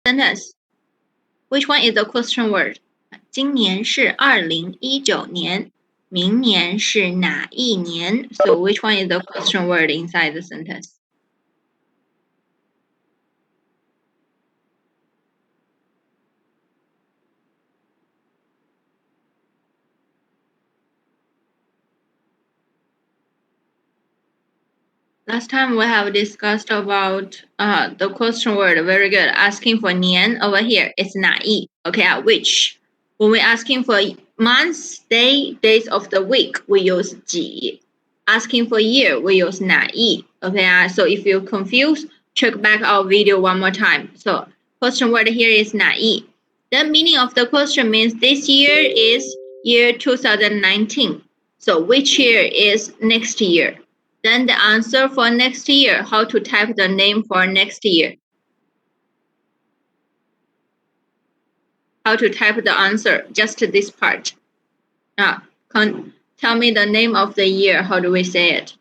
sentence. Which one is the question word? 今年是2019年，明年是哪一年？ So which one is the question word inside the sentence? Last time we have discussed about the question word. Very good. Asking for 年 over here, it's 哪一 Okay, which? When we're asking for months, days of the week, we use 几 Asking for year, we use 哪一 Okay, so if you're confused, check back our video one more time. So question word here is 哪一 The meaning of the question means this year is year 2019. So which year is next year? Then the answer for next year, how to type the name for next year. How to type the answer, just this part. Tell me the name of the year, how do we say it?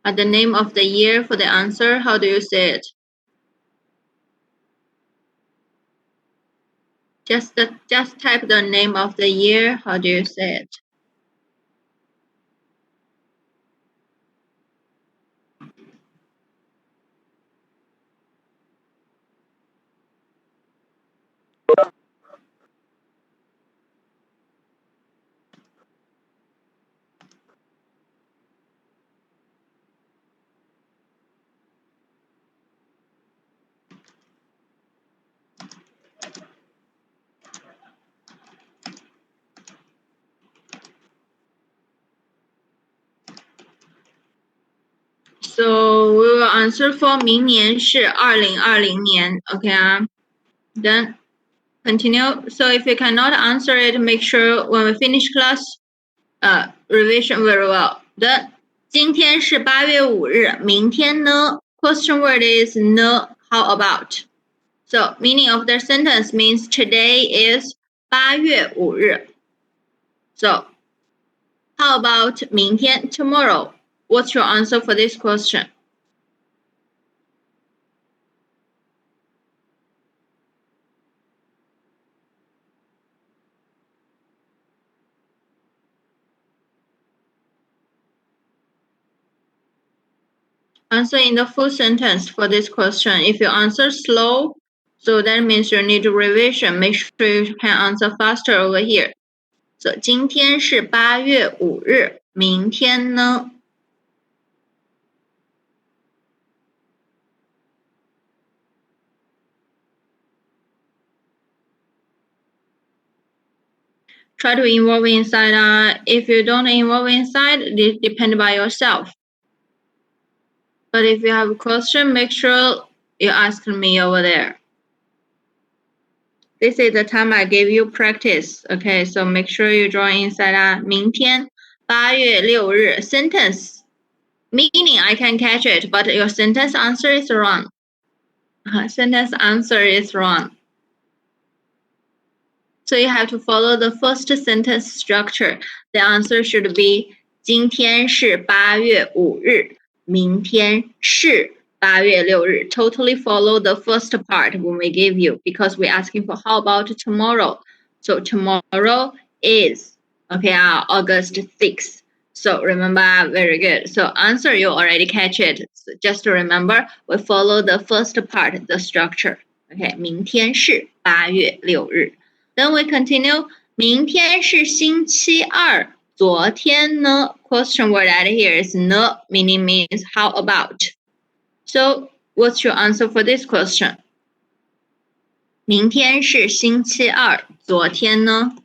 The name of the year for the answer, how do you say it? Just type the name of the year, how do you say it? So we will answer for 明年是2020年 Okay, then continue. So if you cannot answer it, make sure when we finish class, revision very well. Then 今天是8月5日，明天呢 Question word is 呢 How about? So meaning of the sentence means today is 8月5日. So how about 明天 tomorrow? What's your answer for this question? Answer in the full sentence for this question. If you answer slow, so that means you need to revision. Make sure you can answer faster over here. So 今天是8月5日，明天呢？Try to involve inside. If you don't involve inside, it depends by yourself. But if you have a question, make sure you ask me over there. This is the time I gave you practice. Okay, so make sure you draw inside. 明天8月6日 sentence. Meaning I can catch it, but your sentence answer is wrong. Sentence answer is wrong. So you have to follow the first sentence structure. The answer should be 今天是8月5日，明天是8月6日. Totally follow the first part when we give you because we're asking for how about tomorrow. So tomorrow is August 6th. So remember, very good. So answer, you already catch it. So just remember, we follow the first part, the structure. Okay, 明天是8月6日. Then we continue. 明天是星期二，昨天呢 Question word added here is 呢 meaning means how about. So what's your answer for this question? 明天是星期二，昨天呢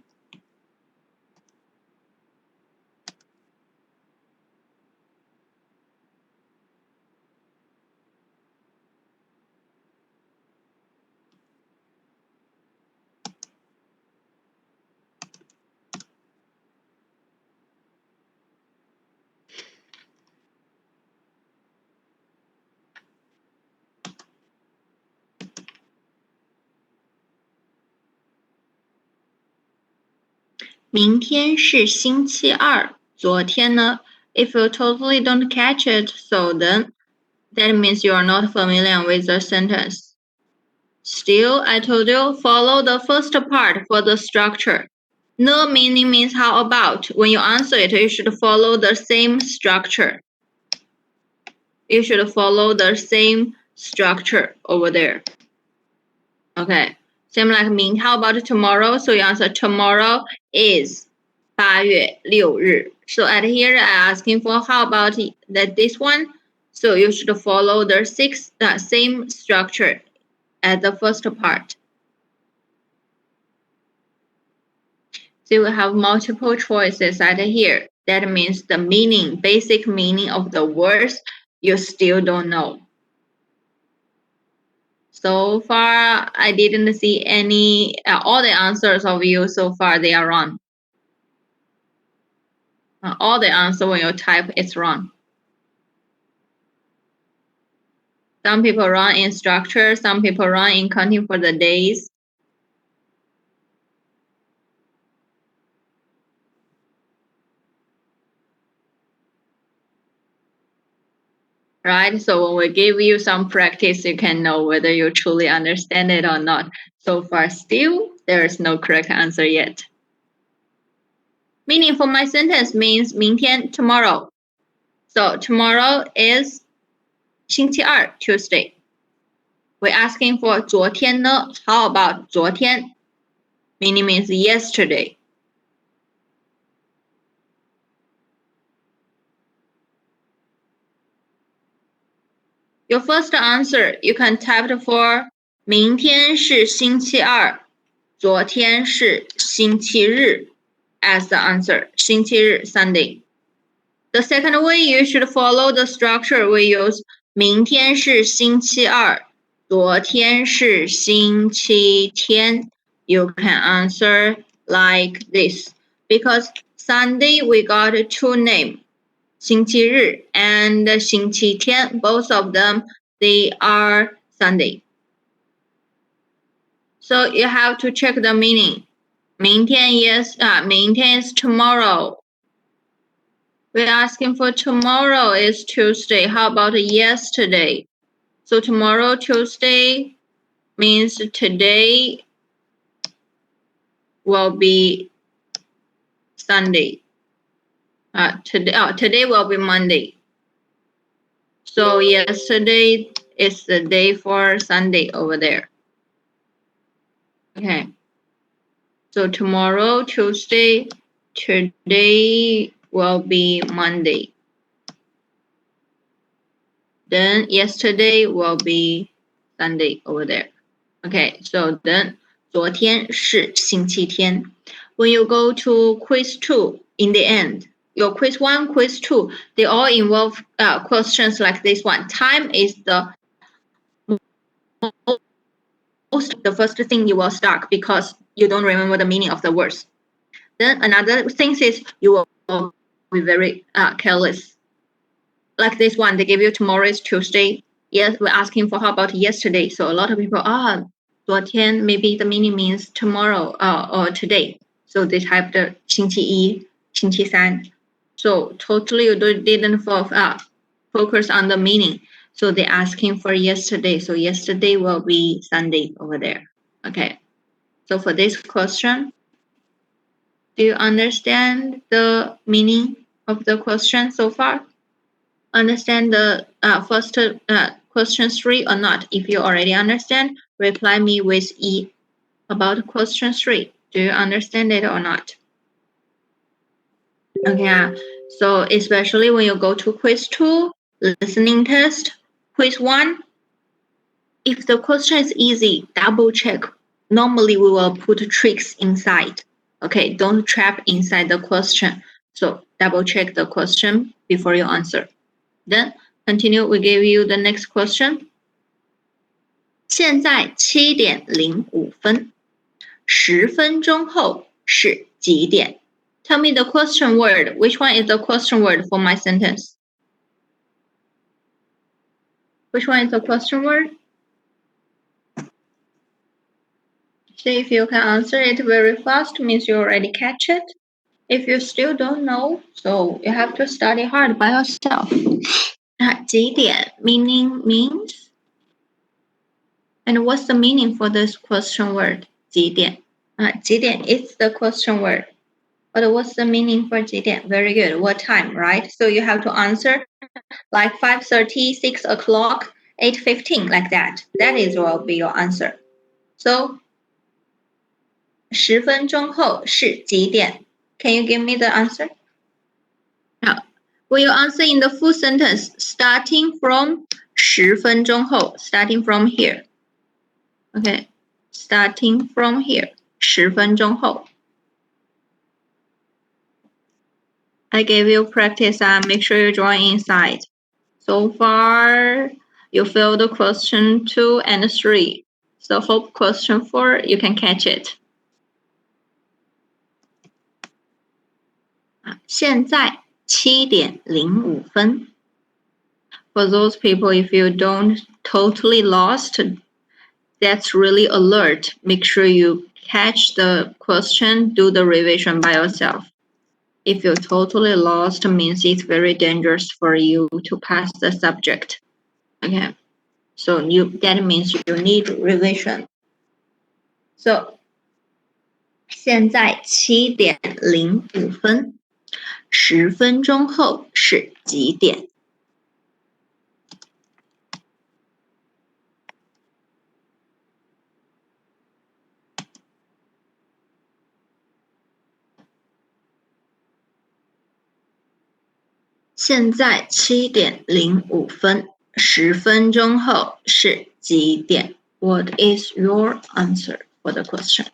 明天是星期二，昨天呢? If you totally don't catch it, so then that means you are not familiar with the sentence. Still, I told you, follow the first part for the structure. No meaning means how about. When you answer it, you should follow the same structure. You should follow the same structure over there. Okay. Same like mean. How about tomorrow? So you answer tomorrow is 8月6日. So at here I asking for how about this one? So you should follow the same structure at the first part. So we have multiple choices at here. That means the meaning, basic meaning of the words, you still don't know. So far, I didn't see any, all the answers of you so far, they are wrong. All the answer when you type, it's wrong. Some people wrong in structure, some people wrong in counting for the days. Right? So when we give you some practice, you can know whether you truly understand it or not. So far, still, there is no correct answer yet. Meaning for my sentence means 明天, tomorrow. So tomorrow is 星期二, Tuesday. We're asking for 昨天呢? How about 昨天? Meaning means yesterday. Your first answer, you can type for 明天是星期二, 昨天是星期日 as the answer. 星期日, Sunday. The second way, you should follow the structure we use. 明天是星期二, 昨天是星期天. You can answer like this. Because Sunday, we got two names. 星期日 and 星期天, both of them, they are Sunday. So you have to check the meaning. 明天 is tomorrow. We're asking for tomorrow is Tuesday. How about yesterday? So tomorrow, Tuesday, means today will be Sunday. Today will be Monday. So yesterday is the day for Sunday over there. Okay. So tomorrow, Tuesday, today will be Monday. Then yesterday will be Sunday over there. Okay, so then 昨天是星期天. When you go to quiz 2 in the end, your quiz 1, quiz 2, they all involve questions like this one. Time is the first thing you will start because you don't remember the meaning of the words. Then another thing is you will be very careless. Like this one, they give you tomorrow is Tuesday. Yes, we're asking for how about yesterday. So a lot of people, 昨天, maybe the meaning means tomorrow or today. So they type the 星期一, 星期三. So totally you didn't focus on the meaning. So they're asking for yesterday. So yesterday will be Sunday over there. Okay. So for this question, do you understand the meaning of the question so far? Understand the first question 3 or not? If you already understand, reply me with E about question 3. Do you understand it or not? Okay, so especially when you go to quiz 2, listening test, quiz 1, if the question is easy, double check. Normally we will put tricks inside. Okay, don't trap inside the question. So double check the question before you answer. Then continue, we give you the next question. 现在7点05分, 10分钟后是几点? Tell me the question word. Which one is the question word for my sentence? Which one is the question word? See if you can answer it very fast, means you already catch it. If you still don't know, so you have to study hard by yourself. 几点 meaning means? And what's the meaning for this question word? 几点 几点 is the question word. But what's the meaning for 几点? Very good. What time, right? So you have to answer like 5:30, 6 o'clock, 8:15, like that. That is will be your answer. So 10分钟后是几点? Can you give me the answer? Now, will you answer in the full sentence starting from 10分钟后 starting from here. Okay, starting from here. 10分钟后. I gave you practice and make sure you join inside. So far, you failed question 2 and 3. So hope question 4, you can catch it. 现在7点05分. For those people, if you don't totally lost, that's really alert. Make sure you catch the question, do the revision by yourself. If you're totally lost, means it's very dangerous for you to pass the subject. Okay, so that means you need revision. So 现在7点05分，10分钟后是几点？现在7点05分，10分钟后是几点？ What is your answer for the question?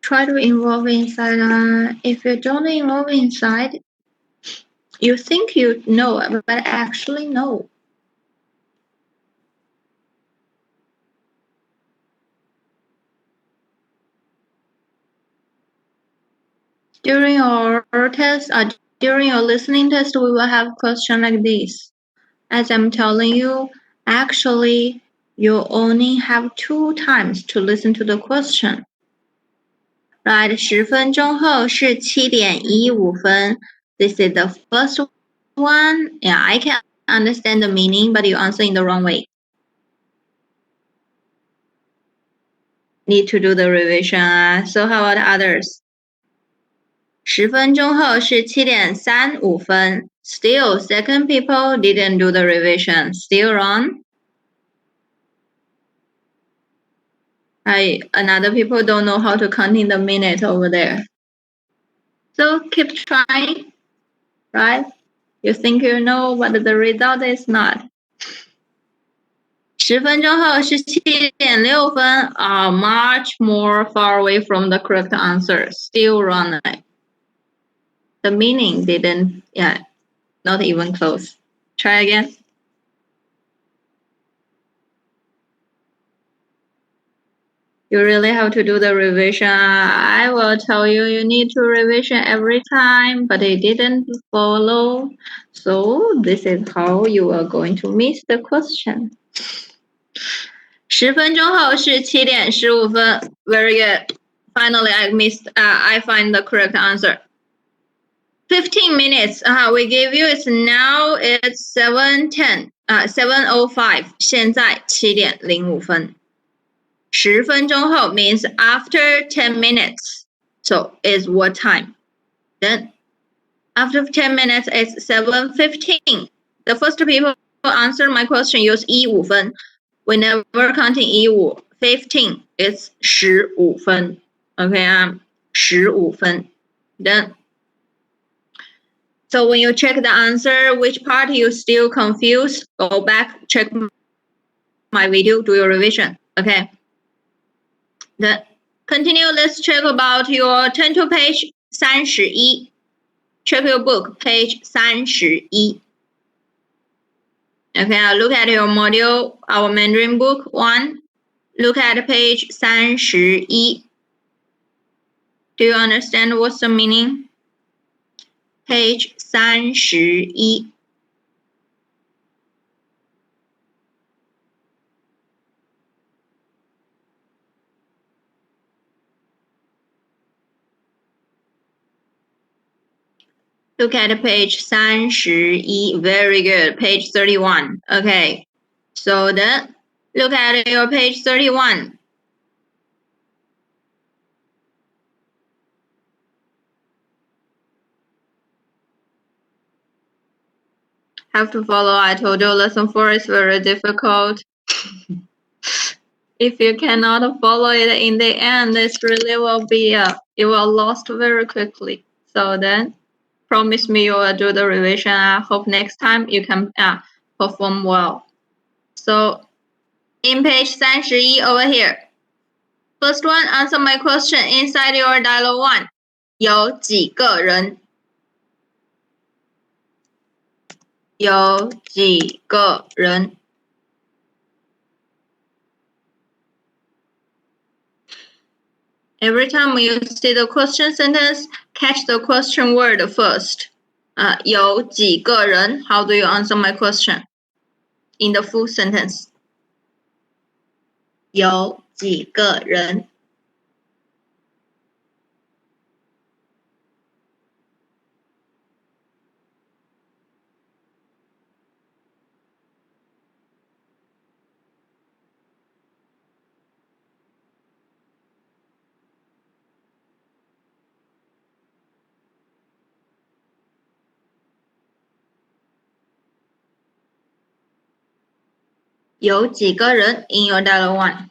Try to involve inside. If you don't involve inside, you think you know, but actually no. During our test, during your listening test, we will have a question like this. As I'm telling you, actually, you only have 2 times to listen to the question. Right, 10分钟后是7点15分. This is the first one. Yeah, I can understand the meaning, but you answer in the wrong way. Need to do the revision. So how about others? 10分钟后是7点35分. Still, second people didn't do the revision. Still wrong. Another people don't know how to count in the minute over there. So keep trying, right? You think you know, but the result is not. 10分钟后是7点6分 are much more far away from the correct answer. Still wrong. The meaning didn't, not even close. Try again. You really have to do the revision. I will tell you, you need to revision every time, but it didn't follow. So this is how you are going to miss the question. 10分钟后是7点15分. Very good. Finally, I find the correct answer. 15 minutes. We gave you it's now it's 7:10. 7:05. 现在7点05分. 10分钟后 means after 10 minutes. So is what time? Then after 10 minutes it's 7:15. The first people who answer my question use 15分. We never counting 15. 15 is 15分. Okay, 15分. Then so when you check the answer, which part you still confused, go back, check my video, do your revision. Okay. Then continue. Let's check about your turn to page 31. Check your book, page 31. Okay, look at your module, our Mandarin book 1. Look at page 31. Do you understand what's the meaning? Page 31. Look at page 31. Very good. Page 31. Okay. So then look at your page 31. Have to follow. I told you lesson 4 is very difficult. If you cannot follow it in the end, this really will be you will lost very quickly. So then promise me you will do the revision. I hope next time you can perform well. So in page 31 over here. First one, answer my question inside your dialogue 1. 有几个人？有几个人？ Every time you see the question sentence, catch the question word first. 有几个人? How do you answer my question in the full sentence? 有几个人？有几个人 in your dialogue 1?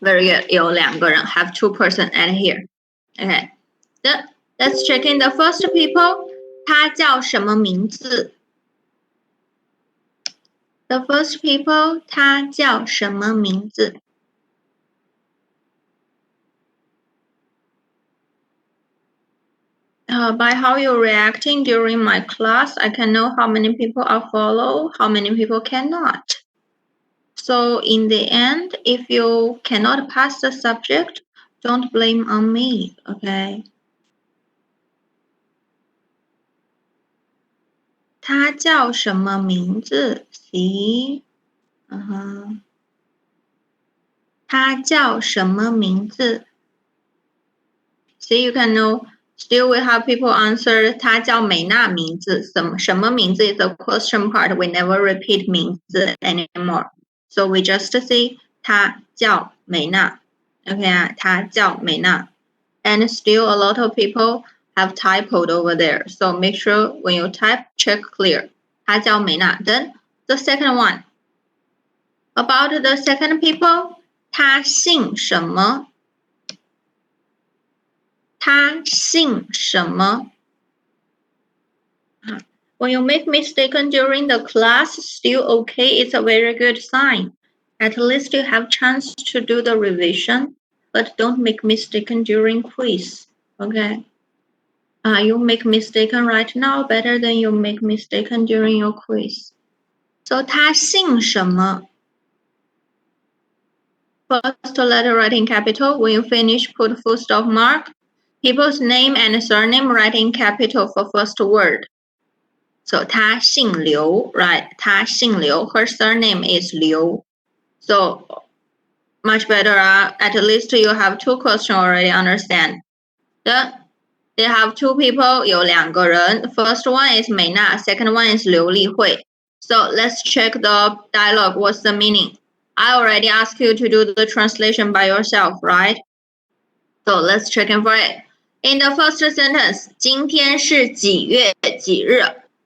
Very good. 有两个人 have 2 person at here. Okay. Let's check in the first people. 他叫什么名字？ The first people. 他叫什么名字？ By how you're reacting during my class, I can know how many people are follow, how many people cannot. So in the end, if you cannot pass the subject, don't blame on me, okay? 他叫什么名字 ？See? 他叫什么名字 ？See, you can know. Still, we have people answer 他叫美娜名字，什么名字 is the question part. We never repeat 名字 anymore. So we just say 他叫美娜 ，OK 他叫美娜 And still a lot of people have typoed over there. So make sure when you type, check clear. 他叫美娜 Then the second one. About the second people, 他姓什么？他姓什么？ When you make mistaken during the class, still okay, it's a very good sign. At least you have chance to do the revision, but don't make mistaken during quiz, okay? You make mistaken right now better than you make mistaken during your quiz. So 他姓什么？ First letter write in capital. When you finish, put full stop mark. People's name and surname write in capital for first word. So 他姓刘 right? 他姓刘 Her surname is Liu. So much better. At least you have 2 questions already understand. They have 2 people. 有2个人. First one is 美娜 Second one is 刘丽慧. So let's check the dialogue. What's the meaning? I already asked you to do the translation by yourself, right? So let's check in for it. In the first sentence, 今天是几月几日?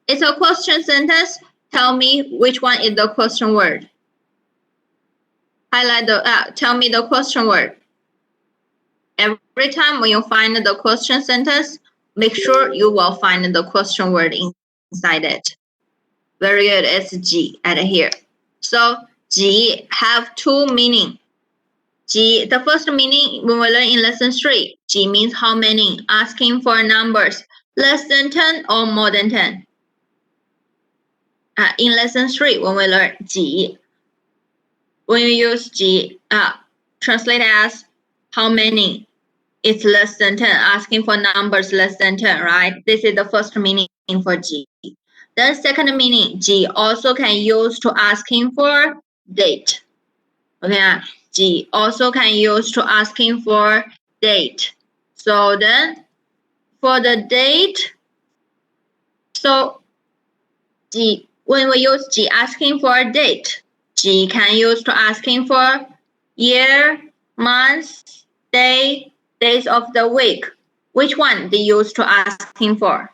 It's a question sentence. Tell me which one is the question word. Highlight the, tell me the question word. Every time when you find the question sentence, make sure you will find the question word inside it. Very good. It's 几 at here. So 几 have 2 meaning. 几 the first meaning when we learn in lesson 3. 几 means how many? Asking for numbers. Less than 10 or more than 10? In lesson 3, when we learn 几, when you use 几, translate as how many, it's less than 10, asking for numbers less than 10, right? This is the first meaning for 几. Then second meaning, 几 also can use to asking for date. Okay, 几 also can use to asking for date. So then for the date, so 几 when we use 几 asking for a date, 几 can use to asking for year, month, day, days of the week. Which one they use to asking for?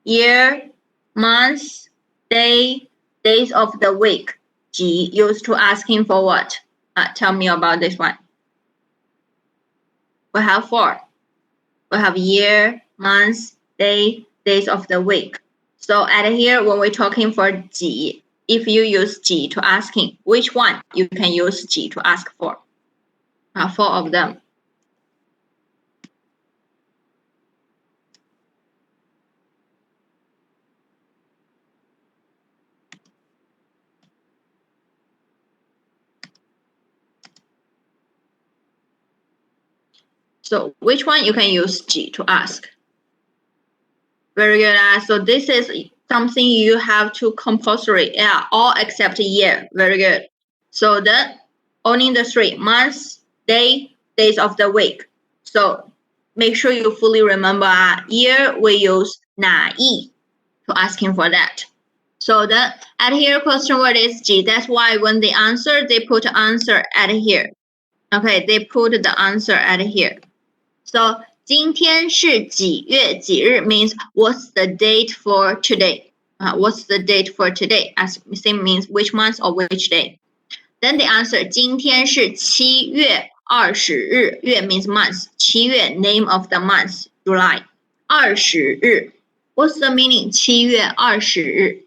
Year, month, day, days of the week. 几 used to asking for what? Tell me about this one. We have 4. We have year, month, day, days of the week. So at here, when we're talking for 几, if you use 几 to asking, which one you can use 几 to ask for? 4 of them. So which one you can use 几 to ask? Very good. So this is something you have to compulsory. Yeah, all except year. Very good. So the only the 3 months, day, days of the week. So make sure you fully remember year we use 哪一 to asking for that. So the at here question word is 几. That's why when they answer, they put answer at here. Okay, they put the answer at here. So 今天是几月几日 means what's the date for today? What's the date for today? As same means which month or which day. Then the answer 今天是7月20日. 月 means month. 7月 name of the month, July. 20日. What's the meaning? 7月20日.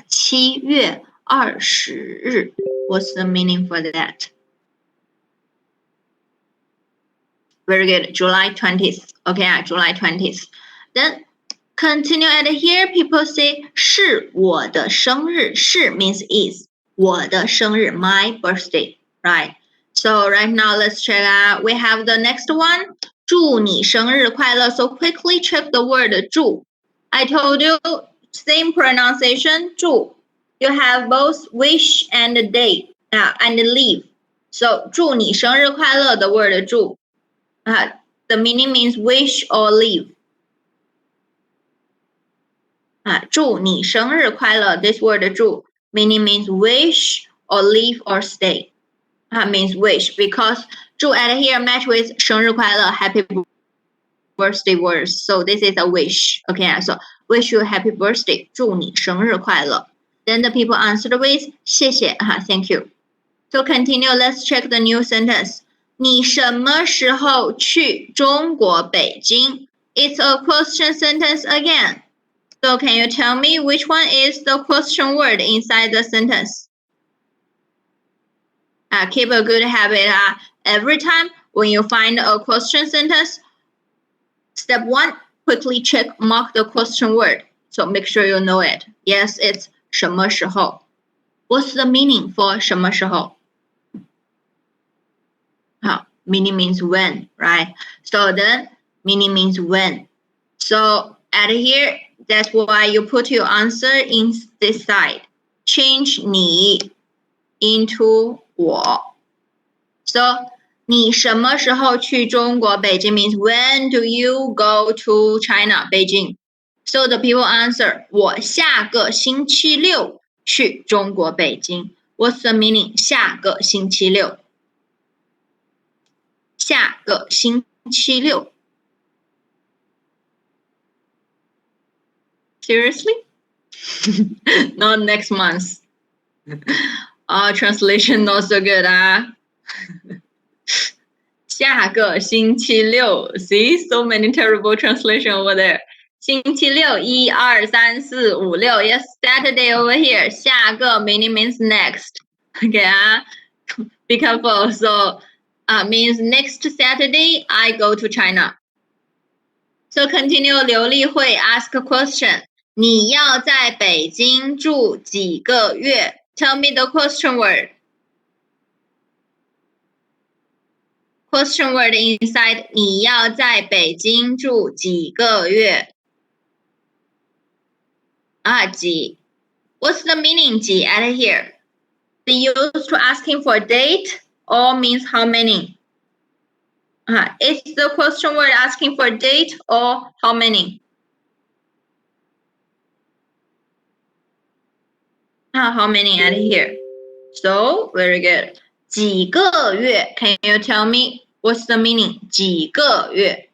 7月20日. What's the meaning for that? Very good. July 20th. Okay, July 20th. Then continue at here. People say 是我的生日. 是 means is. 我的生日, my birthday, right? So right now let's check out. We have the next one. 祝你生日快乐. So quickly check the word 祝. I told you same pronunciation 祝. You have both wish and day and leave. So 祝你生日快乐 the word 祝. The meaning means wish or leave. 祝你生日快乐 this word 祝 meaning means wish or leave or stay. Means wish because 祝 at here match with 生日快乐 happy birthday words. So this is a wish. Okay, so wish you happy birthday. 祝你生日快乐. Then the people answered with 谢谢 thank you. So continue. Let's check the new sentence. 你什么时候去中国北京? It's a question sentence again. So can you tell me which one is the question word inside the sentence? Keep a good habit. Every time when you find a question sentence, step 1, quickly check, mark the question word. So make sure you know it. Yes, it's 什么时候. What's the meaning for 什么时候? Meaning means when, right? So the meaning means when. So at here, that's why you put your answer in this side. Change 你 into 我. So 你什么时候去中国北京 means when do you go to China, Beijing? So the people answer 我下个星期六去中国北京. What's the meaning? 下个星期六. 下个星期六. Seriously? Not next month. Translation not so good. 下个星期六. See, so many terrible translation over there. 星期六, 1, 2, 3, 4, 5, 6. Yes, Saturday over here. 下个 meaning means next. Okay, be careful. So means next Saturday I go to China. So continue 刘丽慧 ask a question. 你要在北京住几个月 Tell me the question word. Question word inside. 你要在北京住几个月几 What's the meaning 几 at here? They used to asking for date or means how many? Is the question word asking for date or how many? How many at here? So, very good. 几个月 Can you tell me what's the meaning? 几个月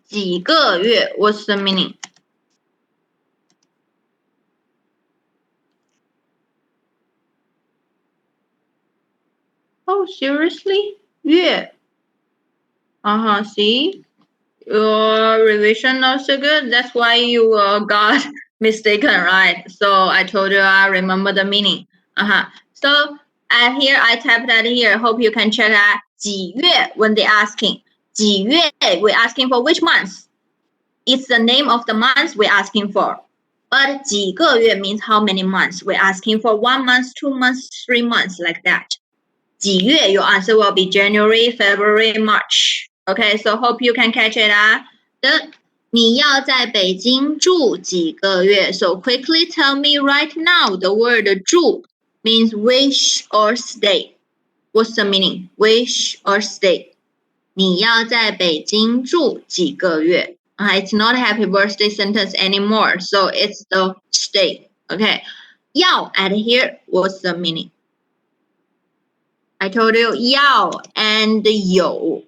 几个月 What's the meaning? Oh, seriously? 月 see? Your revision not so good. That's why you got mistaken, right? So I told you I remember the meaning. So at here I typed that here. Hope you can check out 几月 when they asking. 几月 we're asking for which month? It's the name of the month we're asking for. But 几个月 means how many months? We're asking for 1 month, 2 months, 3 months, like that. 几月 your answer will be January, February, March. Okay, so hope you can catch it up. 你要在北京住几个月 So quickly tell me right now the word 住 means wish or stay. What's the meaning? Wish or stay. 你要在北京住几个月 It's not a happy birthday sentence anymore, so it's the stay. Okay. 要 at here, what's the meaning? I told you 要 and 有.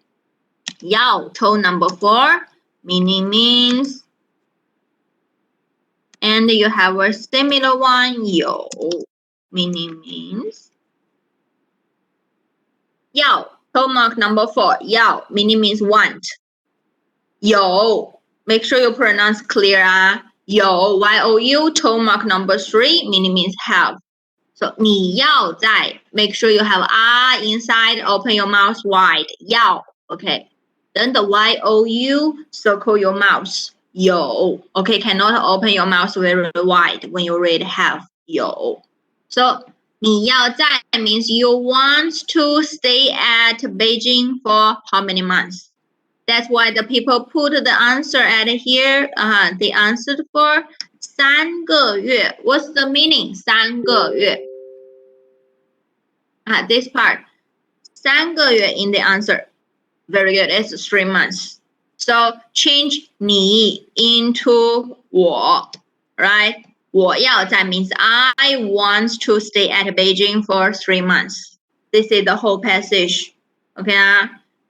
要 tone number 4, meaning means. And you have a similar one 有 meaning means. 要 tone mark number 4, 要 meaning means want. 有 make sure you pronounce clear 有 you tone mark number 3 meaning means have. So 你要在 make sure you have inside, open your mouth wide 要 okay. Then the you circle your mouth 有 okay, cannot open your mouth very wide when you read have 有. So 你要在 means you want to stay at Beijing for how many months? That's why the people put the answer at here. They answered for 3个月 What's the meaning? 3个月This part 3个月 in the answer. Very good. It's 3 months. So change 你 into 我 right? 我要在 means I want to stay at Beijing for 3 months. This is the whole passage. Okay.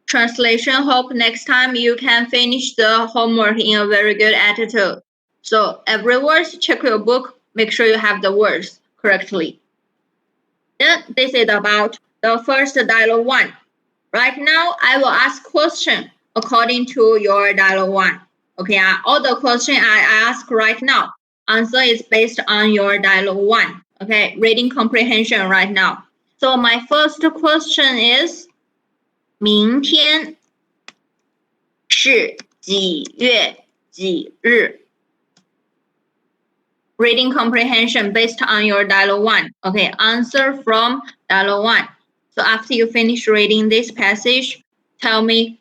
Translation. Hope next time you can finish the homework in a very good attitude. So every word, check your book. Make sure you have the words correctly. Then this is about the first dialogue 1. Right now, I will ask question according to your dialogue 1. Okay, all the question I ask right now, answer is based on your dialogue 1. Okay, reading comprehension right now. So my first question is, 明天是几月几日 Reading comprehension based on your dialogue 1. Okay, answer from dialogue 1. So after you finish reading this passage, tell me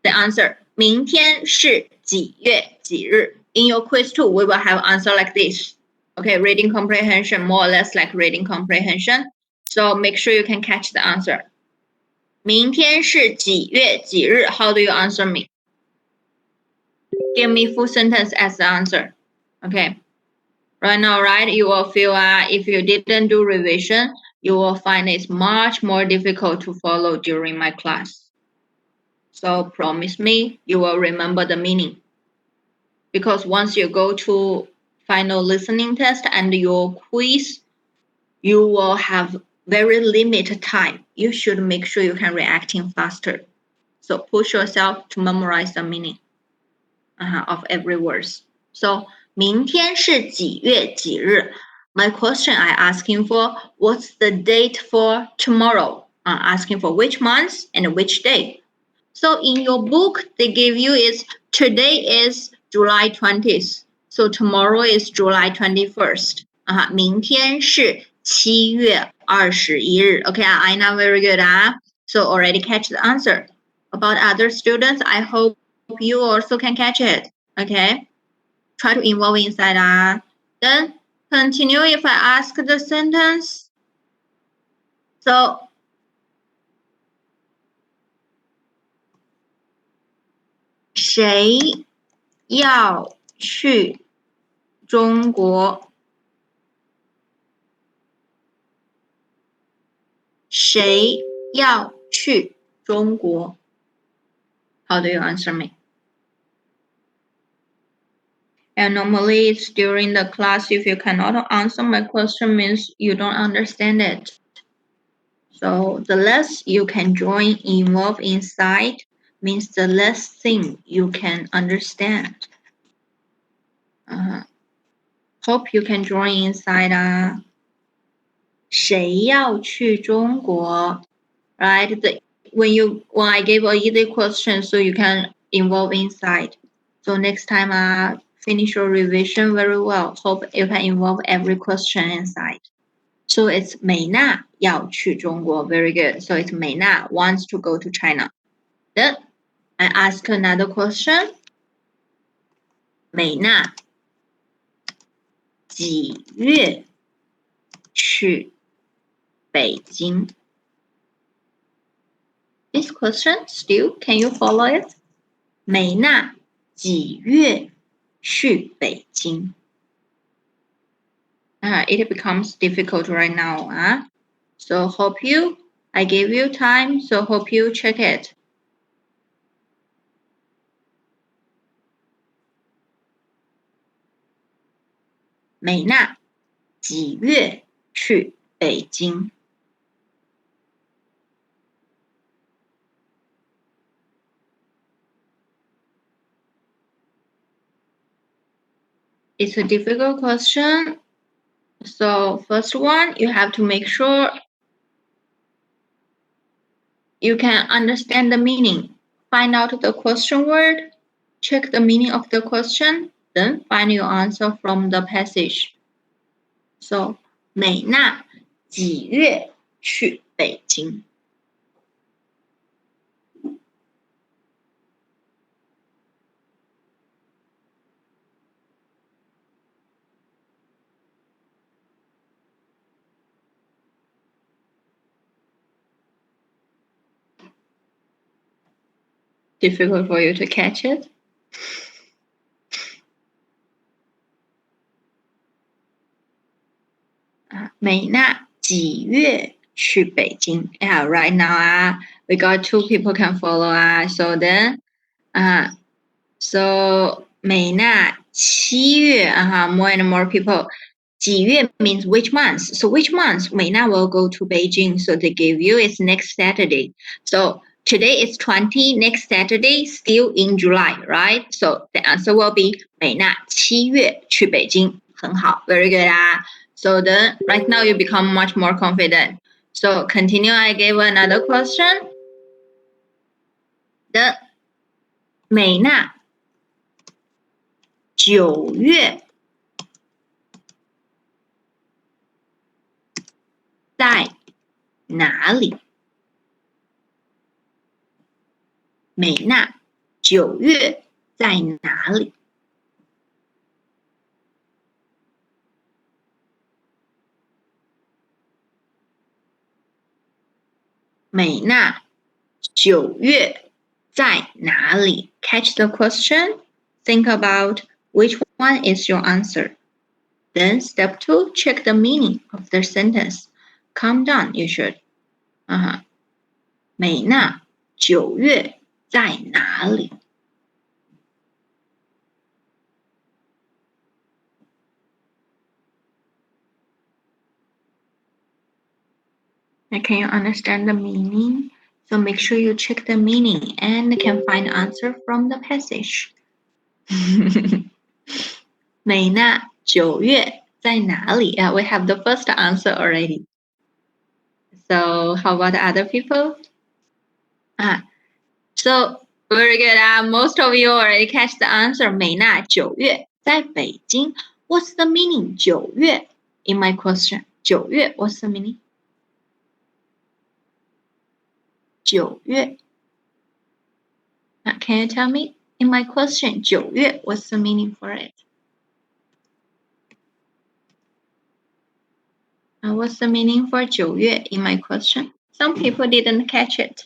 the answer. 明天是几月几日 In your quiz 2, we will have answer like this. Okay, reading comprehension, more or less like reading comprehension. So make sure you can catch the answer. 明天是几月几日 How do you answer me? Give me full sentence as the answer. Okay. Right now, right, you will feel if you didn't do revision, you will find it's much more difficult to follow during my class. So promise me you will remember the meaning. Because once you go to final listening test and your quiz, you will have very limited time. You should make sure you can reacting faster. So push yourself to memorize the meaning of every words. So 明天是几月几日? My question I asking for, what's the date for tomorrow? Asking for which month and which day. So in your book, they give you is today is July 20th. So tomorrow is July 21st. 明天是7月21日. Okay, I know very good. So already catch the answer. About other students, I hope you also can catch it. Okay, try to involve inside. Then continue if I ask the sentence. So 谁要去中国？谁要去中国？ How do you answer me? And normally it's during the class. If you cannot answer my question, means you don't understand it. So the less you can join involve inside means the less thing you can understand. Hope you can join inside. 谁要去中国? Right? When I gave a easy question, so you can involve inside. So next time, finish your revision very well. Hope you can involve every question inside. So it's 美娜要去中国. Very good. So it's 美娜 wants to go to China. Then I ask another question. 美娜几月去北京? This question still, can you follow it? 美娜几月去北京? It becomes difficult right now. So hope I gave you time, so hope you check it. 美娜几月去北京? It's a difficult question. So first one, you have to make sure you can understand the meaning. Find out the question word, check the meaning of the question, then find your answer from the passage. So 美娜几月去北京? Difficult for you to catch it? 美娜几月去北京? Yeah, right now, we got 2 people can follow. So then, so 美娜7月, more and more people. 几月 means which month. So which month? 美娜 will go to Beijing. So they give you it's next Saturday. So today is 20, next Saturday still in July, right? So the answer will be 美娜7月去北京. 很好, very good. So then right now you become much more confident. So continue. I gave another question. The 美娜9月在哪里? 美娜9月在哪里? 美娜9月在哪里? Catch the question. Think about which one is your answer. Then step 2, check the meaning of the sentence. Calm down, you should. 美娜9月在哪里? Can you understand the meaning? So make sure you check the meaning and can find answer from the passage. 美娜9月在哪里? We have the first answer already. So how about the other people? So very good. Most of you already catch the answer. 美娜9月在北京. What's the meaning? 9月 in my question. 9月 what's the meaning? 9月 Can you tell me in my question? 9月 what's the meaning for it? What's the meaning for 9月 in my question? Some people didn't catch it.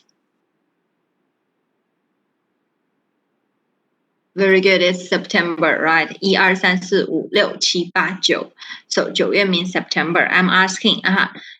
Very good. It's September, right? 1, 2, 3, 4, 5, 6, 7, 8, 9. So 9月 means September. I'm asking,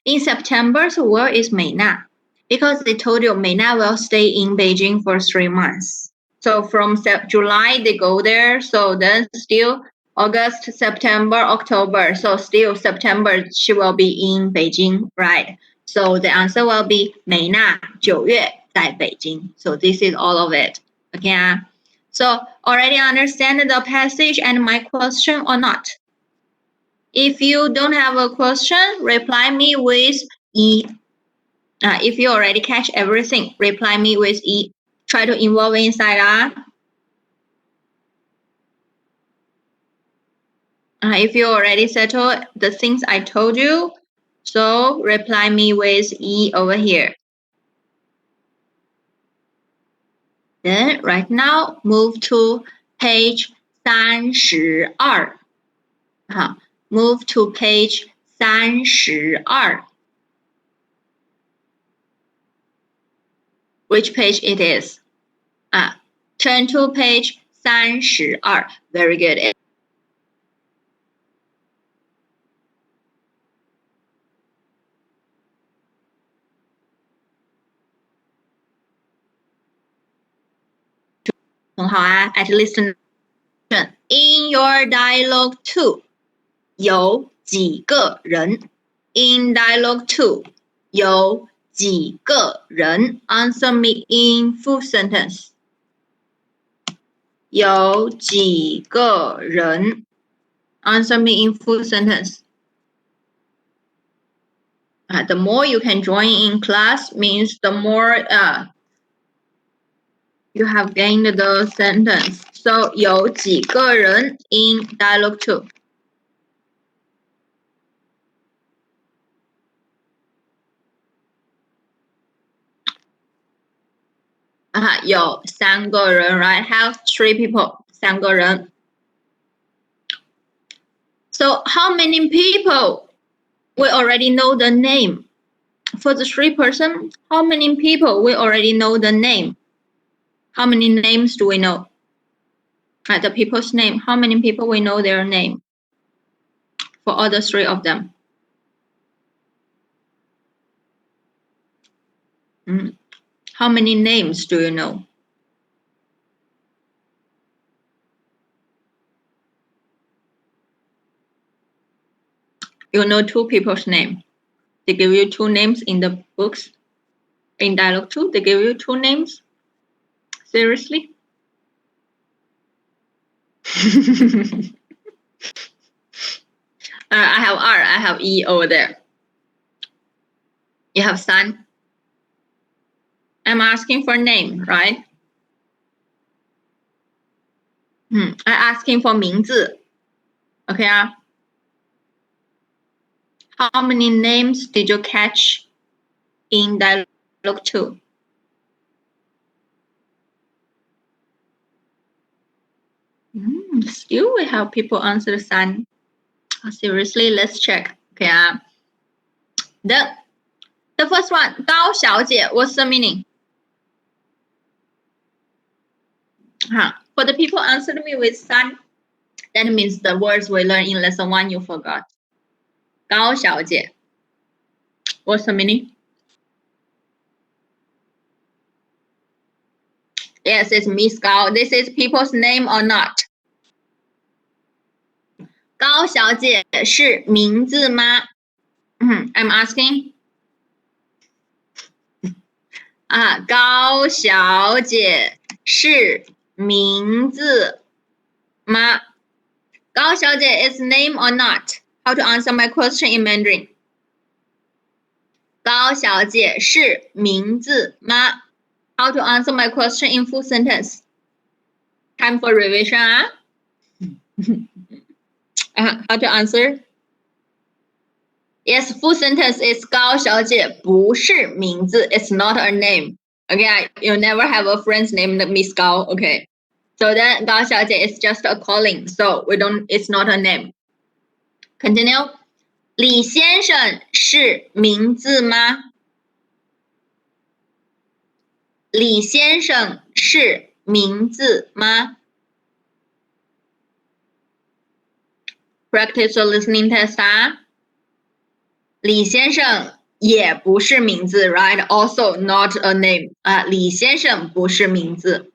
in September, so where is 美娜? Because they told you 美娜 will stay in Beijing for 3 months. So from July, they go there. So then still August, September, October. So still September, she will be in Beijing, right? So the answer will be 美娜9月在北京. So this is all of it. Okay. So already understand the passage and my question or not? If you don't have a question, reply me with E. If you already catch everything, reply me with E. Try to involve inside. If you already settled the things I told you, so reply me with E over here. Then right now, move to page 32. Move to page 32. Which page it is? Turn to page 32. Very good. At least in your dialogue 2, 有几个人? In dialogue 2, 有几个人? Answer me in full sentence. 有几个人? Answer me in full sentence. The more you can join in class means the more you have gained the sentence. So 有几个人 in dialogue 2? You 3个人, right? Have 3 people. 3个人. So how many people we already know the name? For the 3 person, how many people we already know the name? How many names do we know? The people's name. How many people we know their name? For all the 3 of them. How many names do you know? You know 2 people's name. They give you 2 names in the books. In dialogue 2, they give you 2 names. Seriously? I have R, I have E over there. You have San. I'm asking for name, right? I'm asking for 名字. Okay. How many names did you catch in dialogue 2? Still we have people answer San. Seriously, let's check. Okay. The first one, 高小姐, what's the meaning? For the people answered me with San, that means the words we learned in lesson 1 you forgot. 高小姐. What's the meaning? Yes, it's Miss Gao. This is people's name or not? 高小姐是名字吗? I'm asking. 高小姐是名字吗？高小姐 is name or not? How to answer my question in Mandarin? 高小姐是名字吗？ How to answer my question in full sentence? Time for revision. How to answer? Yes, full sentence is 高小姐不是名字. It's not a name. Okay, you never have a friend's name Miss Gao. Okay, so then 高小姐 is just a calling. So it's not a name. Continue. 李先生是名字吗？李先生是名字吗？ Practice your listening test 李先生也不是名字 right? Also not a name. 李先生不是名字。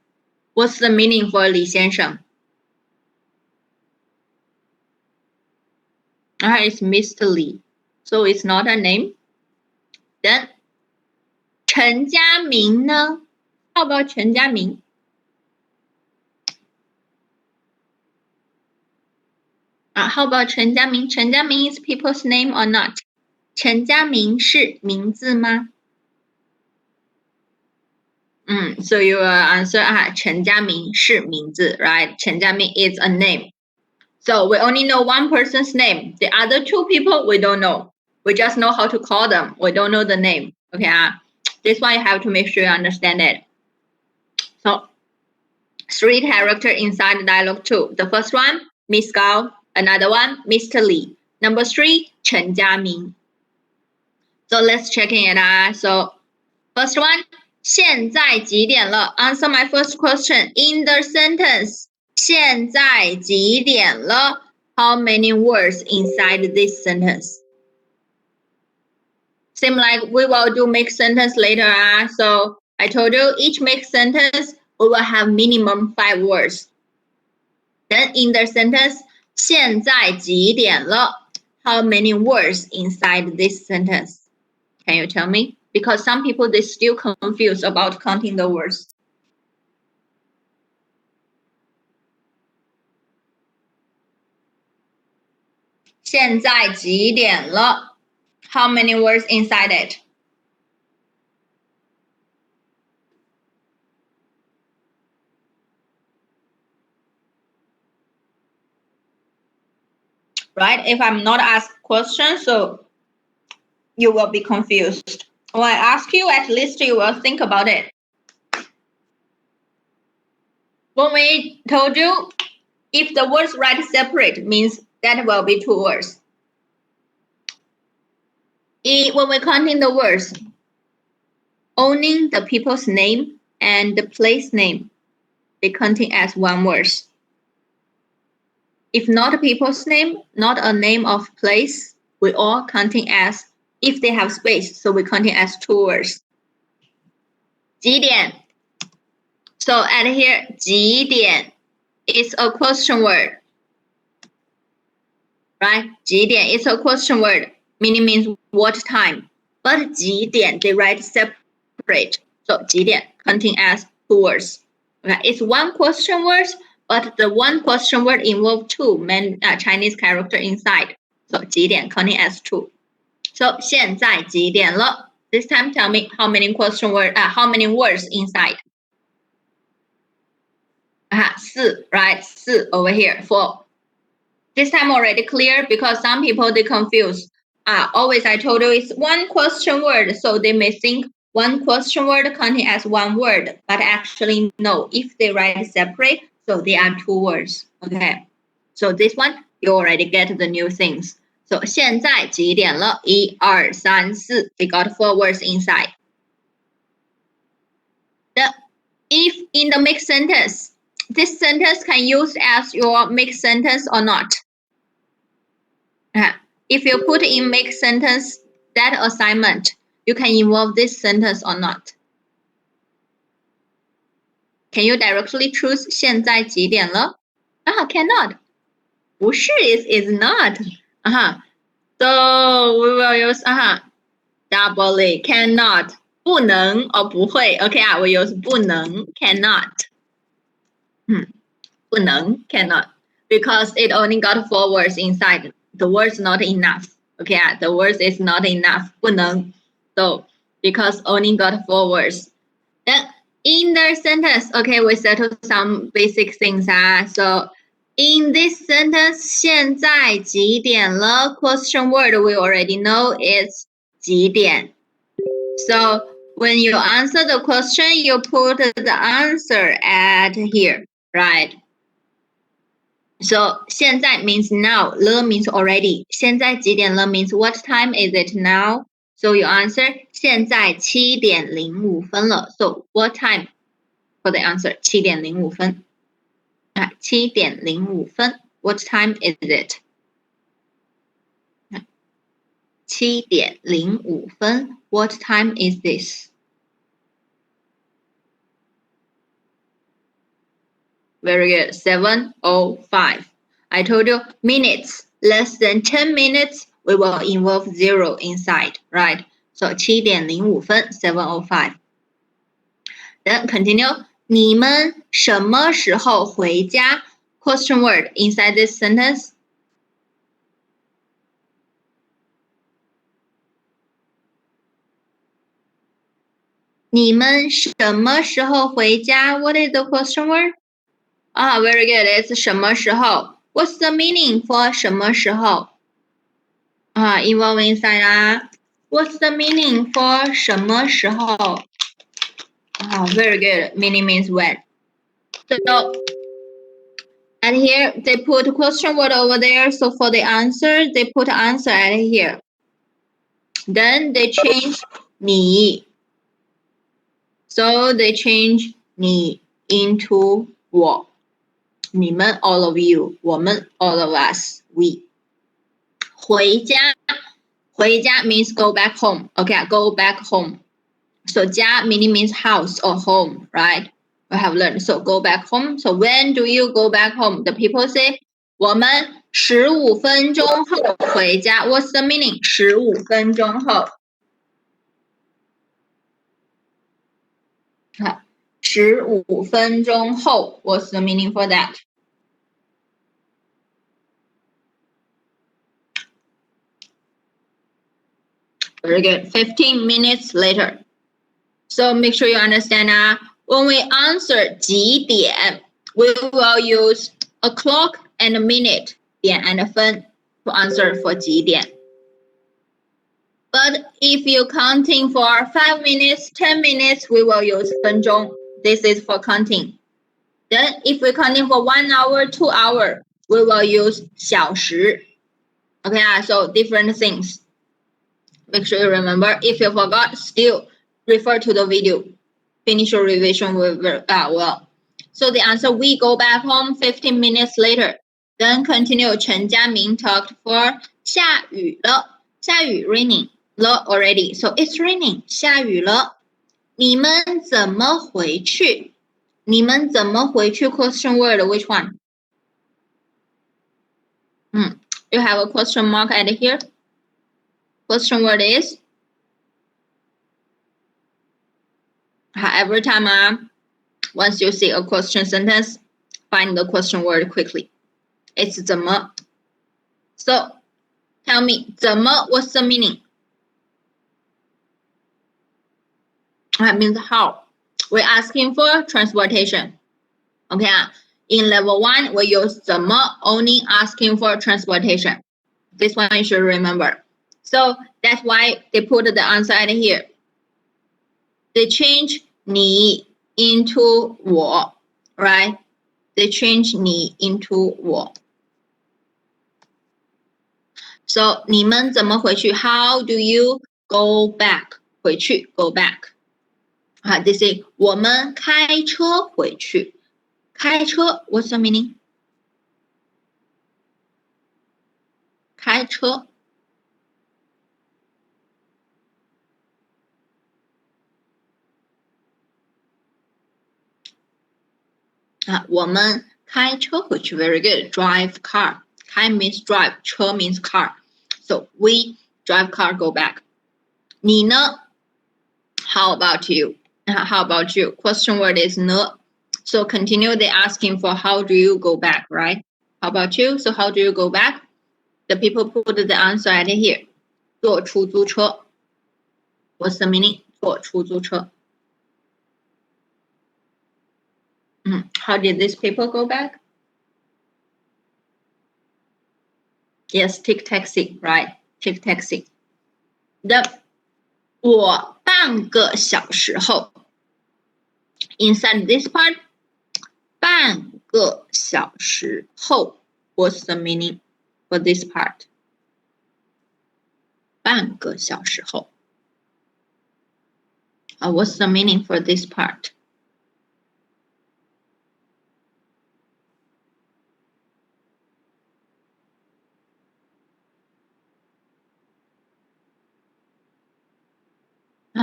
What's the meaning for 李先生？It's Mr. Li. So it's not a name. Then 陈家明呢？ How about 陈家明？How about 陈家明？陈家明 is people's name or not? 陈家明是名字吗？So your answer 陈家明是名字 right? 陈家明 is a name. So we only know one person's name. The other two people we don't know. We just know how to call them. We don't know the name. Okay, this one you have to make sure you understand it. So 3 characters inside dialogue 2. The first one, Miss Gao. Another one, Mr. Li. Number 3, Chen Jiaming. So let's check it out. So first one, 现在几点了? Answer my first question. In the sentence, 现在几点了? How many words inside this sentence? Same like we will do make sentence later. So I told you each make sentence we will have minimum 5 words. Then in the sentence, 现在几点了? How many words inside this sentence? Can you tell me? Because some people, they still confused about counting the words. 现在几点了? How many words inside it? Right? If I'm not asked questions, so you will be confused. When I ask you, at least you will think about it. When we told you, if the words write separate, means that will be 2 words. When we're counting the words, owning the people's name and the place name, they counting as 1 word. If not a people's name, not a name of place, we all counting as, if they have space, so we counting as 2 words. 几点? So at here, 几点 is a question word. Right? 几点 is a question word, meaning means what time. But 几点 they write separate. So 几点 counting as 2 words. Okay, it's 1 question word, but the 1 question word involves 2 Chinese character inside. So 几点 counting as 2. So 现在几点了? This time tell me how many how many words inside. 4, right? 4 over here, 4. This time already clear because some people they confuse. Always I told you it's 1 question word, so they may think 1 question word counting as 1 word, but actually no. If they write separate, so they are 2 words. Okay, so this one you already get the new things. So 现在几点了? 1, 2, 3, 4. They got 4 words inside. If in the mixed sentence, this sentence can use as your mixed sentence or not. If you put in make sentence that assignment, you can involve this sentence or not. Can you directly choose 现在几点了? Cannot. 不是 is not. So we will use doubly cannot. 不能哦，不会。OK 啊，我 use 不能 cannot。不能 cannot because it only got 4 words inside. The words not enough. Okay 啊 the words is not enough. 不能 so because only got 4 words. Then in the sentence, okay, we settle some basic things. So in this sentence, 现在几点了 question word we already know is 几点. So when you answer the question, you put the answer at here, right? So 现在 means now, 了 means already. 现在几点了 means what time is it now? So you answer 现在7:05了. So what time for the answer? 7:05. 7:05. What time is it? 7:05. What time is this? Very good. 7:05. I told you minutes. Less than 10 minutes, we will involve 0 inside, right? So 7:05, 7:05. Then continue. 你们什么时候回家 Question word inside this sentence. 你们什么时候回家 What is the question word? Very good. It's 什么时候 What's the meaning for 什么时候involve inside What's the meaning for 什么时候very good. Meaning means when. So, and here they put question word over there. So for the answer, they put answer at here. Then they change 你. So they change 你 into 我. 你们 all of you. 我们 all of us. We. 回家means go back home. Okay, go back home. So 家 meaning means house or home, right? We have learned. So go back home. So when do you go back home? The people say 我们15分钟后回家. What's the meaning? 15分钟后。15分钟后 What's the meaning for that? Very good. 15 minutes later. So make sure you understand when we answer 几点 we will use a clock and a minute 点 and a 分 to answer for 几点. But if you're counting for 5 minutes, 10 minutes, we will use 分钟. This is for counting. Then if we're counting for 1 hour, 2 hour, we will use 小时. Okay, so different things. Make sure you remember. If you forgot, still refer to the video. Finish your revision well. So the answer, we go back home 15 minutes later. Then continue. 陈家明 talked for 下雨了. 下雨 raining 了 already. So it's raining. 下雨了. 你们怎么回去? 你们怎么回去 question word, which one? You have a question mark at here. Question word is every time once you see a question sentence, find the question word quickly. It's 怎么. So tell me 怎么 what's the meaning? That means how. We're asking for transportation. Okay. In level 1, we use 怎么 only asking for transportation. This one you should remember. So that's why they put the answer at here. They change 你 into 我, right? They change 你 into 我. So 你们怎么回去? How do you go back? 回去 go back. They say 我们开车回去. 开车 what's the meaning? 开车. Ah, 我们开车回去 very good. Drive car. 开 means drive. 车 means car. So we drive car go back. 你呢? How about you? How about you? Question word is ne. So continue. They're asking for how do you go back, right? How about you? So how do you go back? The people put the answer at here. 坐出租车. What's the meaning? 坐出租车. How did these people go back? Yes, take taxi, right? Take taxi. 我半个小时后 inside this part 半个小时后 what's the meaning for this part 半个小时后 what's the meaning for this part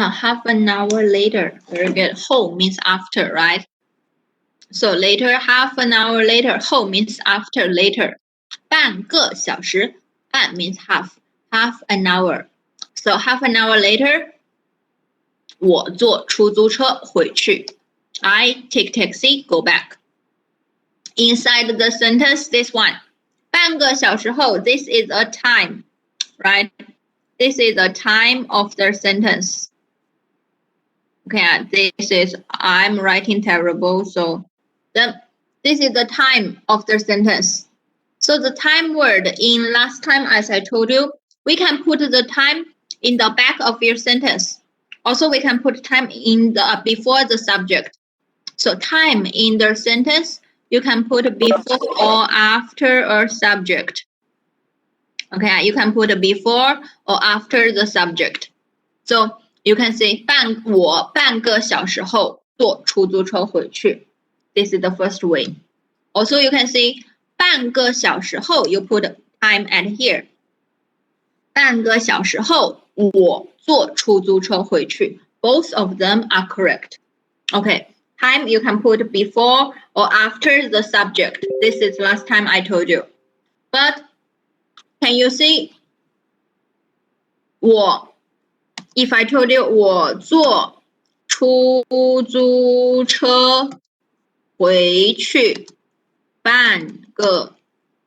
half an hour later. Very good. 后 means after, right? So later, half an hour later. 后 means after, later. 半个小时 半 means half an hour. So half an hour later, 我坐出租车回去. I take taxi, go back. Inside the sentence, this one. 半个小时后, this is a time, right? This is a time of the sentence. Okay, this is, I'm writing terrible, so this is the time of the sentence. So the time word in last time, as I told you, we can put the time in the back of your sentence. Also, we can put time in the before the subject. So time in the sentence, you can put before or after a subject. Okay, you can put before or after the subject. So you can say 我半个小时后坐出租车回去. This is the first way. Also, you can say 半个小时后 you put time at here. 半个小时后我坐出租车回去. Both of them are correct. Okay, time you can put before or after the subject. This is last time I told you. But can you see 我 if I told you 我坐出租车回去半个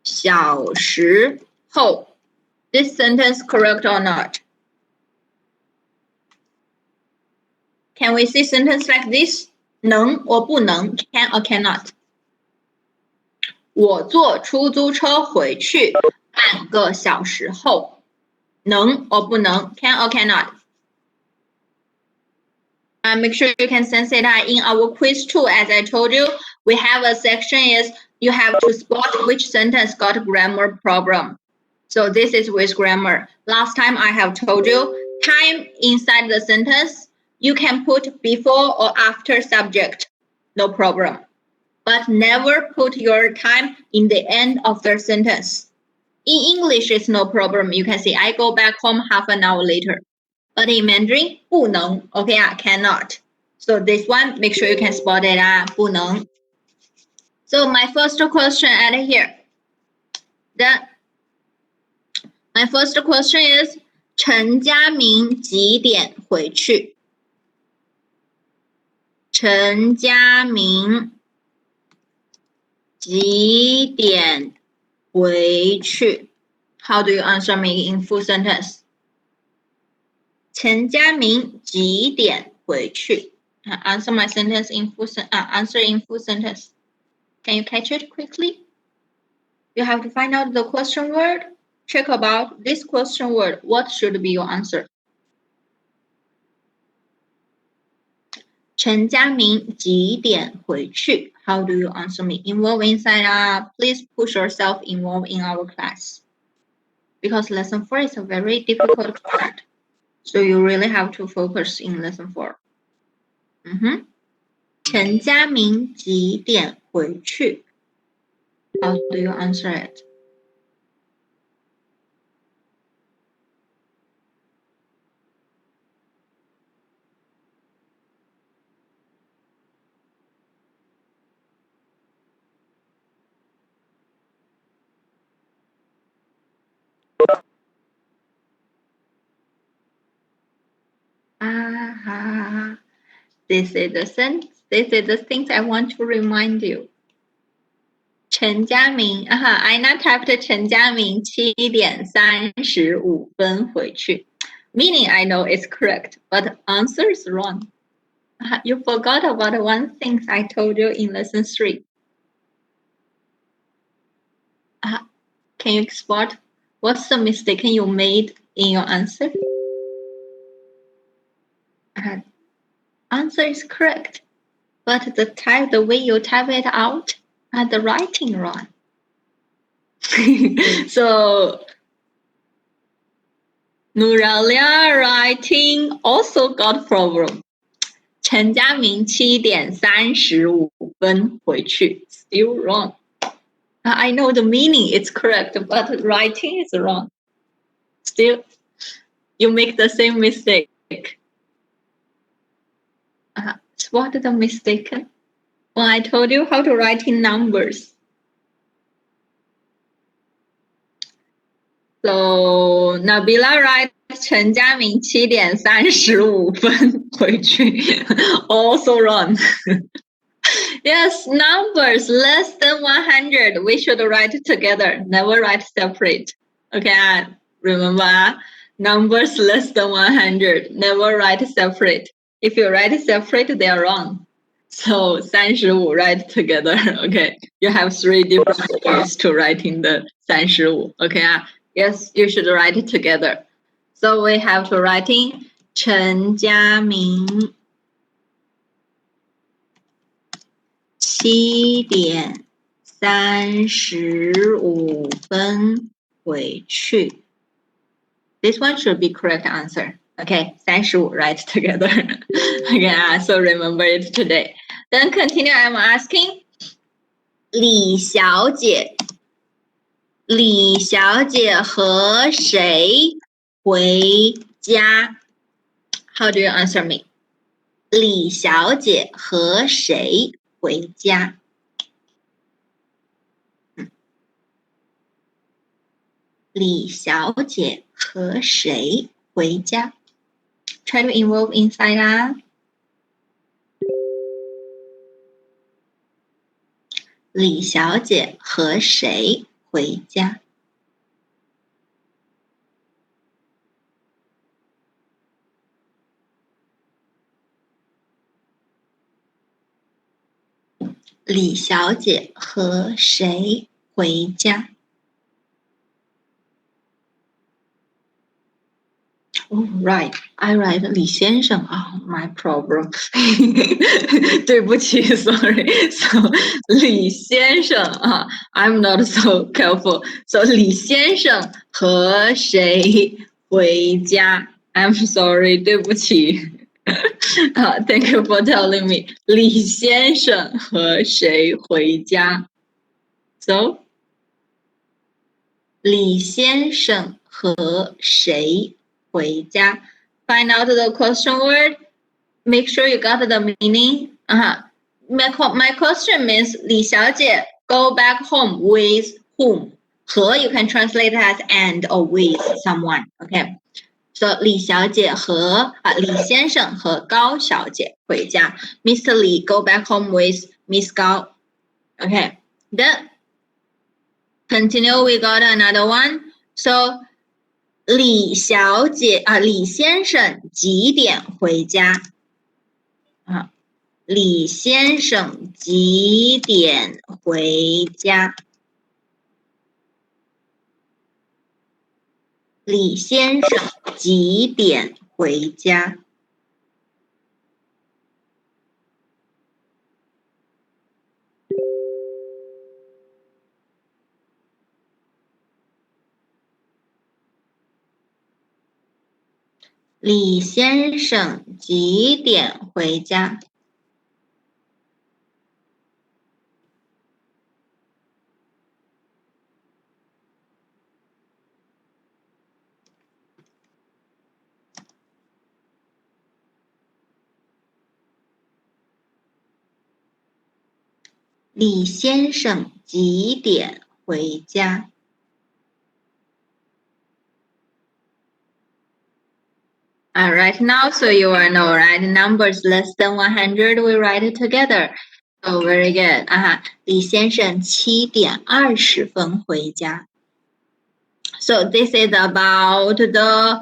小时后 this sentence correct or not? Can we see sentence like this? 能 or 不能 can or cannot? 我坐出租车回去半个小时后能 or 不能 can or cannot? Make sure you can sense it in our quiz too. As I told you, we have a section is you have to spot which sentence got grammar problem. So this is with grammar. Last time I have told you, time inside the sentence, you can put before or after subject, no problem. But never put your time in the end of the sentence. In English, it's no problem. You can say, I go back home half an hour later. But in Mandarin, 不能, okay, cannot. So this one, make sure you can spot it, 不能. So my first question at here. My first question is, 陈家明几点回去? 陈家明几点回去? How do you answer me in full sentence? 陈家明几点回去? Answer my sentence in full answer in full sentence. Can you catch it quickly? You have to find out the question word. Check about this question word. What should be your answer? 陈家明几点回去? How do you answer me? Involve inside. Please push yourself involved in our class. Because lesson 4 is a very difficult part. So you really have to focus in lesson 4. 陈家明几点回去? How do you answer it? This is the things I want to remind you. 陈佳明I not typed 陈佳明7:35回去 Meaning I know it's correct, but answer is wrong. You forgot about one thing I told you in lesson 3. Can you export? What's the mistake you made in your answer? Answer is correct, but the way you type it out, the writing wrong. So Nuralia writing also got problem. 陈佳明7:35回去 still wrong. I know the meaning is correct, but writing is wrong. Still, you make the same mistake. What the mistake? Well, I told you how to write in numbers. So Nabila writes 陈佳明7:35回去 also wrong. Yes, numbers less than 100 we should write together, never write separate. Okay, remember, numbers less than 100 never write separate. If you write separate, they are wrong. So 35 write together. Okay, you have 3 different ways to write in the 35. Okay, yes, you should write it together. So we have to write in 陈佳明7:35回去 This one should be correct answer. Okay, 35 write together. Okay, so remember it today. Then continue, I'm asking 李小姐和谁回家 How do you answer me? 李小姐和谁回家李小姐和谁回家 Try to involve inside 啊李小姐和谁回家李小姐和谁回家 Oh, right. I write 李先生 my problem. 对不起 sorry. So 李先生I'm not so careful. So 李先生和谁回家 I'm sorry, 对不起。Thank you for telling me. 李先生和谁回家 So 李先生和谁回家 Find out the question word. Make sure you got the meaning. My question means 李小姐 go back home with whom? 和 you can translate as and or with someone. Okay. So 李小姐和李先生和高小姐回家 Mr. Li go back home with Miss Gao. Okay. Then continue, we got another one. So 李小姐李先生几点回家李先生几点回家李先生几点回家李先生几点回家李先生几点回家？ Right now, so you are know, right? Numbers less than 100, we write it together. Oh, very good. 李先生7:20回家。So this is about the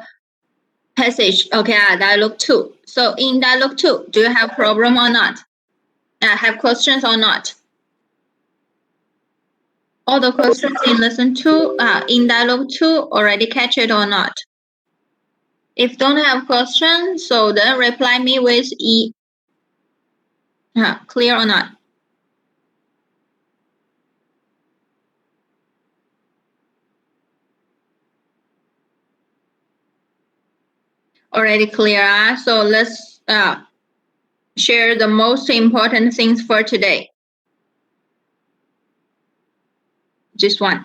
passage. Okay, dialogue 2. So in dialogue 2, do you have problem or not? Have questions or not? All the questions in lesson 2, in dialogue 2, already catch it or not? If don't have questions, so then reply me with E. Clear or not? Already clear. So let's share the most important things for today. Just one.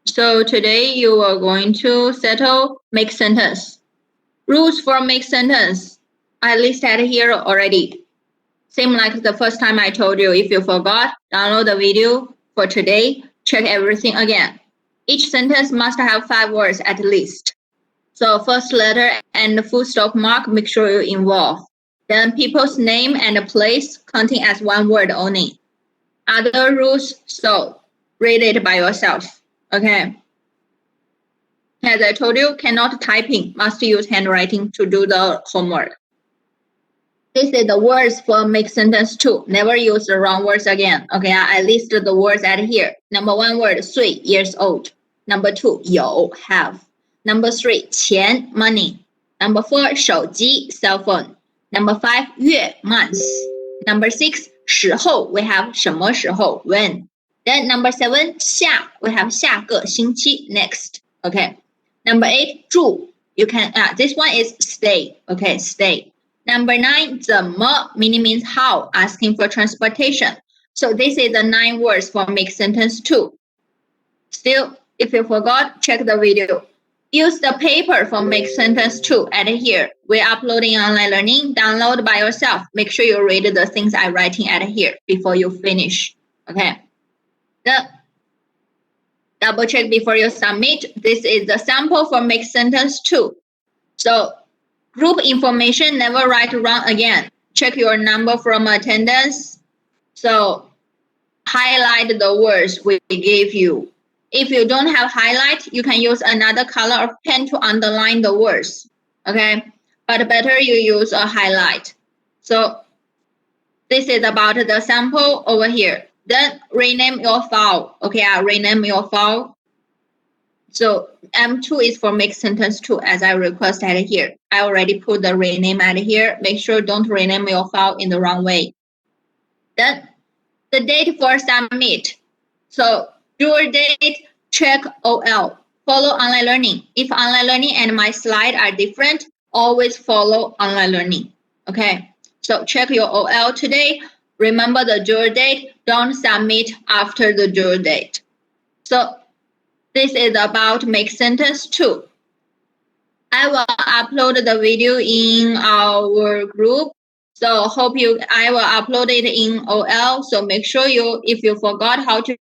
So today you are going to settle make sentence. Rules for make sentence. I listed here already. Same like the first time I told you. If you forgot, download the video for today. Check everything again. Each sentence must have 5 words at least. So first letter and full stop mark, make sure you involve. Then people's name and place counting as 1 word only. Other rules, so read it by yourself. Okay. As I told you, cannot typing, must use handwriting to do the homework. This is the words for make sentence 2. Never use the wrong words again. Okay, I listed the words at here. Number 1 word, 岁 years old. Number 2, 有 have. Number 3, 钱 money. Number 4, 手机 cell phone. Number 5, 月 months. Number 6, 时候 we have 什么时候 when. Then number 7, 下 we have 下个星期 next. Okay. Number 8, 住 you can this one is stay. Okay, stay. Number 9, 怎么 meaning means how, asking for transportation. So this is the 9 words for make sentence 2. Still, if you forgot, check the video. Use the paper for make sentence 2 at here. We're uploading online learning. Download by yourself. Make sure you read the things I'm writing at here before you finish. Okay. Double check before you submit. This is the sample for make sentence 2. So group information, never write wrong again. Check your number from attendance. So highlight the words we gave you. If you don't have highlight, you can use another color of pen to underline the words. Okay, but better you use a highlight. So this is about the sample over here. Then rename your file. Okay, rename your file. So M2 is for make sentence 2 as I requested here. I already put the rename at here. Make sure don't rename your file in the wrong way. Then the date for submit. So due date, check OL. Follow online learning. If online learning and my slide are different, always follow online learning. Okay, so check your OL today. Remember the due date. Don't submit after the due date. So this is about make sentence 2. I will upload the video in our group. So I will upload it in OL. So make sure if you forgot how to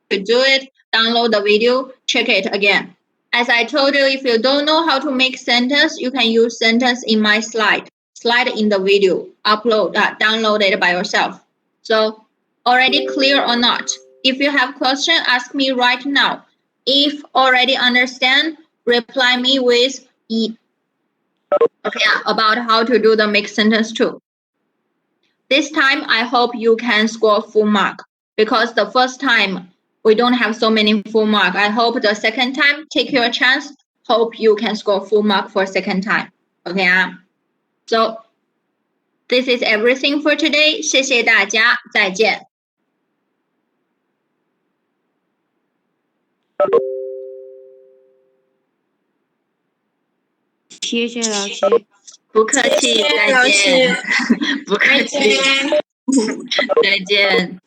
do it, download the video, check it again. As I told you, if you don't know how to make sentence, you can use sentence in my slide in the video, download it by yourself. So already clear or not? If you have question, ask me right now. If already understand, reply me with E. Okay, about how to do the make sentence 2. This time, I hope you can score full mark because the first time we don't have so many full mark. I hope the second time, take your chance. Hope you can score full mark for second time. Okay, so this is everything for today. 谢谢大家，再见。谢谢老师，不客气，再见。不客气，再见。